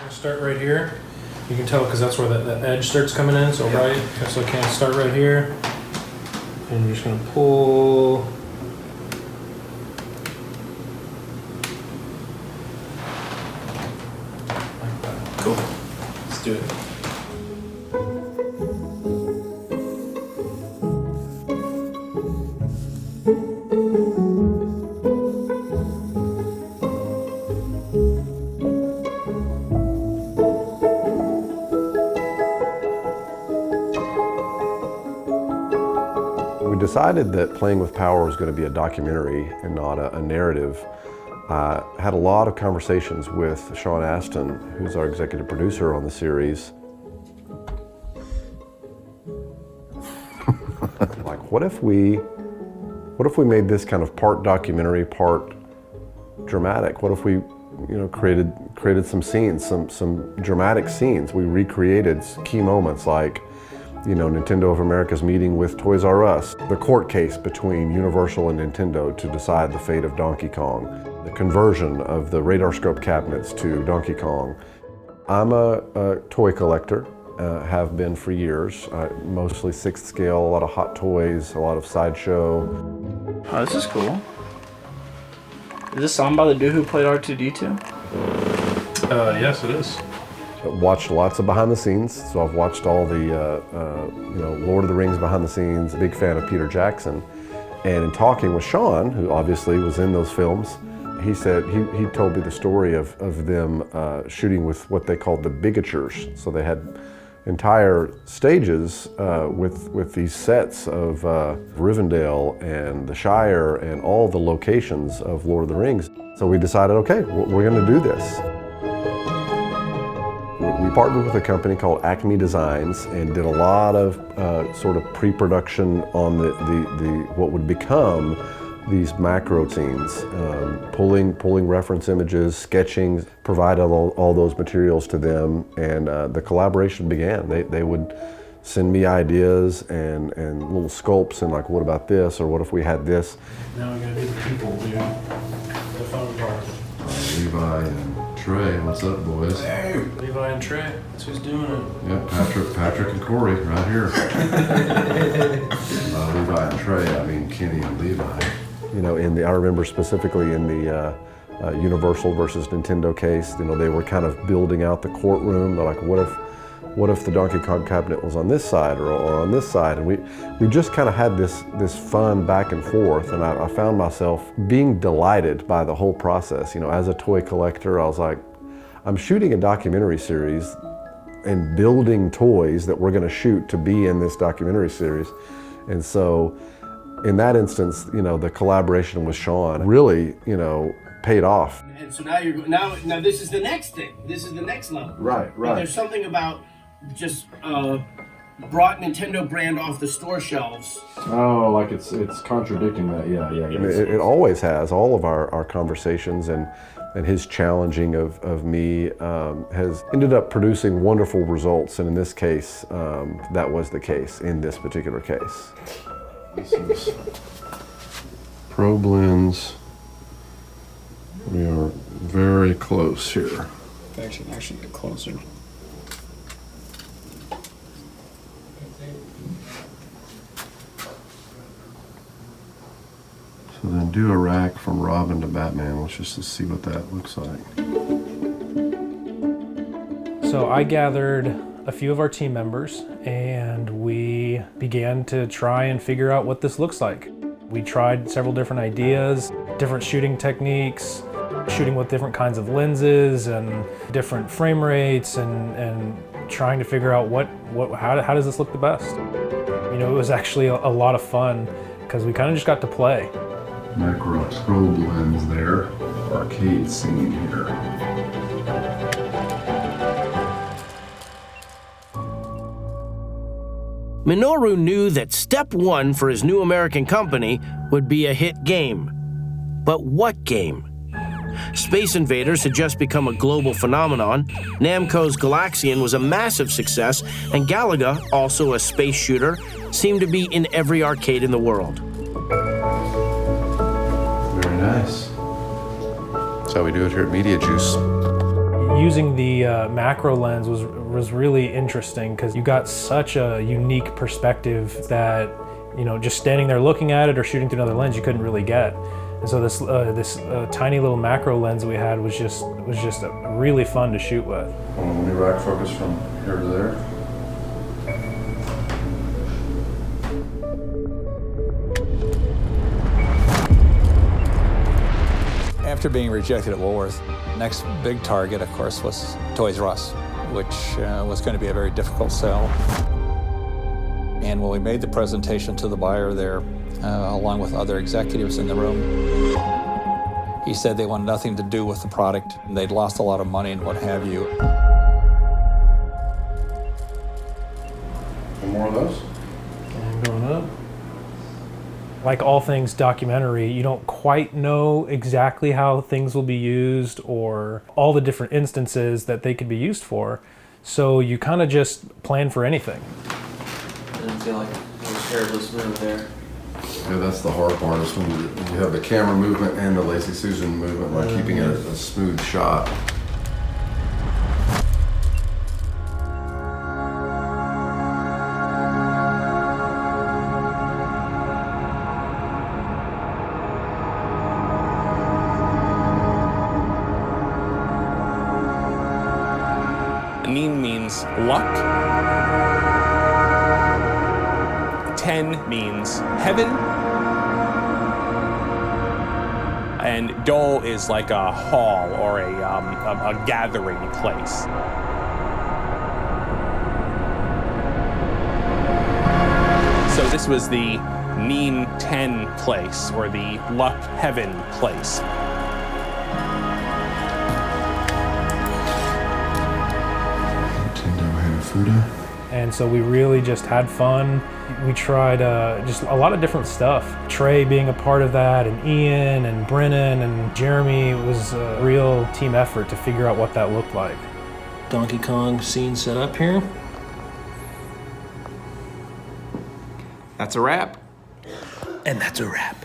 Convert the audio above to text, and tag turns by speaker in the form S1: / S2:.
S1: Start right here. You can tell because that's where that edge starts coming in. So right, so I can start right here, and you're just gonna pull. Like that. Cool. Let's do it.
S2: We decided that Playing with Power was going to be a documentary and not a narrative. I had a lot of conversations with Sean Astin, who's our executive producer on the series. Like, what if we made this kind of part documentary, part dramatic? What if we, created some scenes, some dramatic scenes? We recreated key moments like, Nintendo of America's meeting with Toys R Us, the court case between Universal and Nintendo to decide the fate of Donkey Kong, the conversion of the radar scope cabinets to Donkey Kong. I'm a toy collector, have been for years, mostly 6th scale, a lot of Hot Toys, a lot of Sideshow.
S3: Oh, this is cool. Is this song by the dude who played R2-D2?
S1: Yes, it is.
S2: Watched lots of behind the scenes, so I've watched all the Lord of the Rings behind the scenes. Big fan of Peter Jackson, and in talking with Sean, who obviously was in those films, he said he told me the story of them shooting with what they called the bigatures. So they had entire stages with these sets of Rivendell and the Shire and all the locations of Lord of the Rings. So we decided, okay, we're going to do this. We partnered with a company called Acme Designs and did a lot of sort of pre-production on the what would become these macro scenes, pulling reference images, sketching, provided all those materials to them, and the collaboration began. They would send me ideas and little sculpts and like, what about this, or what if we had this?
S1: Now we gotta do the people, dude. The fun part.
S2: Levi and Trey, what's up, boys?
S1: Hey, Levi and Trey, that's who's doing it.
S2: Yep, Patrick and Corey, right here. Levi and Trey, I mean Kenny and Levi. I remember specifically in the Universal versus Nintendo case, they were kind of building out the courtroom. They're like, what if the Donkey Kong cabinet was on this side or on this side? And we just kind of had this fun back and forth, and I found myself being delighted by the whole process. As a toy collector, I was like, I'm shooting a documentary series and building toys that we're going to shoot to be in this documentary series. And so in that instance, the collaboration with Sean really, paid off.
S4: And so now now this is the next thing. This is the next level.
S2: Right.
S4: And there's something about just brought Nintendo brand off the store shelves.
S2: Oh, like it's contradicting that. Yeah. I mean, it always has. All of our conversations and his challenging of me has ended up producing wonderful results. And in this case, that was the case in this particular case. This is Pro Blends. We are very close here.
S3: Actually get closer.
S2: So then do a rack from Robin to Batman. Let's just see what that looks like.
S1: So I gathered a few of our team members and we began to try and figure out what this looks like. We tried several different ideas, different shooting techniques, shooting with different kinds of lenses and different frame rates, and trying to figure out how does this look the best. It was actually a lot of fun because we kind of just got to play.
S2: Macro probe lens there, arcade scene here.
S5: Minoru knew that step one for his new American company would be a hit game. But what game? Space Invaders had just become a global phenomenon, Namco's Galaxian was a massive success, and Galaga, also a space shooter, seemed to be in every arcade in the world.
S2: Very nice. That's how we do it here at Mediajuice.
S1: Using the macro lens was really interesting because you got such a unique perspective that, you know, just standing there looking at it or shooting through another lens, you couldn't really get. And so this tiny little macro lens we had was just really fun to shoot with.
S2: Let me rack focus from here to there.
S6: After being rejected at Woolworth, next big target, of course, was Toys R Us, which was going to be a very difficult sell. And when we made the presentation to the buyer there, along with other executives in the room, he said they wanted nothing to do with the product, and they'd lost a lot of money and what have you.
S2: One more of those?
S1: And going up. Like all things documentary, you don't quite know exactly how things will be used or all the different instances that they could be used for. So you kind of just plan for anything.
S3: I didn't feel like it was terribly smooth there.
S2: Yeah, that's the hard part, is when you have the camera movement and the Lazy Susan movement, like keeping it a smooth shot.
S7: Neen means luck. 10 means heaven. And dole is like a hall or a gathering place. So this was the Neen 10 place, or the luck heaven place.
S1: And so we really just had fun. We tried just a lot of different stuff. Trey being a part of that, and Ian and Brennan and Jeremy. It was a real team effort to figure out what that looked like.
S5: Donkey Kong scene set up here.
S7: That's a wrap.
S5: And that's a wrap.